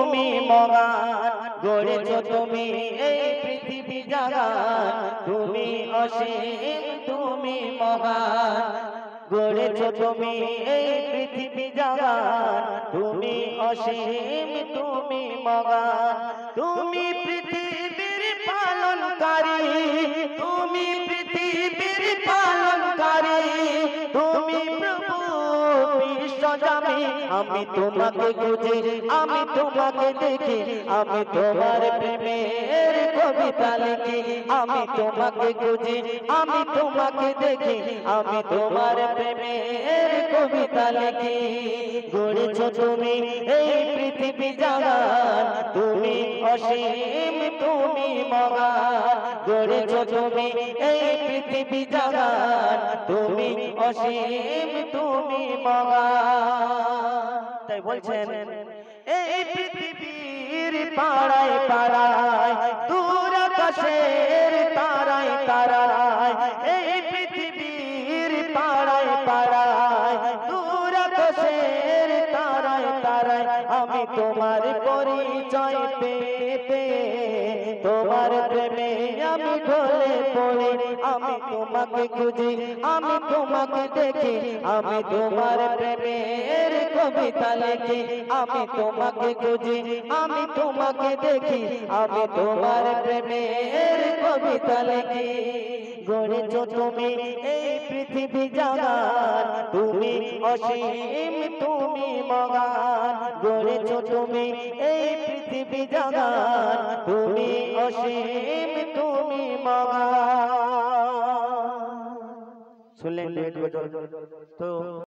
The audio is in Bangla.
তুমি মহান, গড়েছো তুমি এই পৃথিবী জাগান, তুমি অসীম তুমি মহান, গড়েছো তুমি এই পৃথিবী জাগান, তুমি অসীম তুমি মহান, তুমি পৃথিবীর পালনকারী, তুমি পৃথিবীর পালনকারী, তুমি প্রভু বিশ্বজামি। আমি তোমাকে খুঁজি, আমি তোমাকে দেখি, আমি তোমার প্রেমের কবিতা লিখি, আমি তোমাকে খুঁজি, আমি তোমাকে দেখি, আমি তোমার প্রেমের কবিতা লিখি। গড়েছো তুমি এই পৃথিবী জাগান, তুমি অসীম তুমি মহান, গড়েছো তুমি এই পৃথিবী জাগান, তুমি অসীম তুমি মহান। তাই বলছেন এই পৃথিবীর পাড়ায় পাড়ায়, দূর আকাশের তারায় তারায়, এই পৃথিবীর পাড়ায় পাড়ায়, দূর আকাশের তারায় তারায়, আমি তোমার পরিচয় পেয়ে পেয়ে তোমার প্রেমে আমি ঢলে পড়ি, আমি তোমাকে খুঁজি, আমি তোমাকে দেখি, আমি তোমার প্রেমের কবিতা লিখি, আমি তোমাকে খুঁজি, আমি তোমাকে দেখি, আমি তোমার প্রেমের কবিতা লিখি। গড়েছো তুমি এই পৃথিবী জাগান, তুমি অসীম তুমি মহান, গড়েছো তুমি এই পৃথিবী জাগান, তুমি অসীম তুমি মহান। শুনলেন তো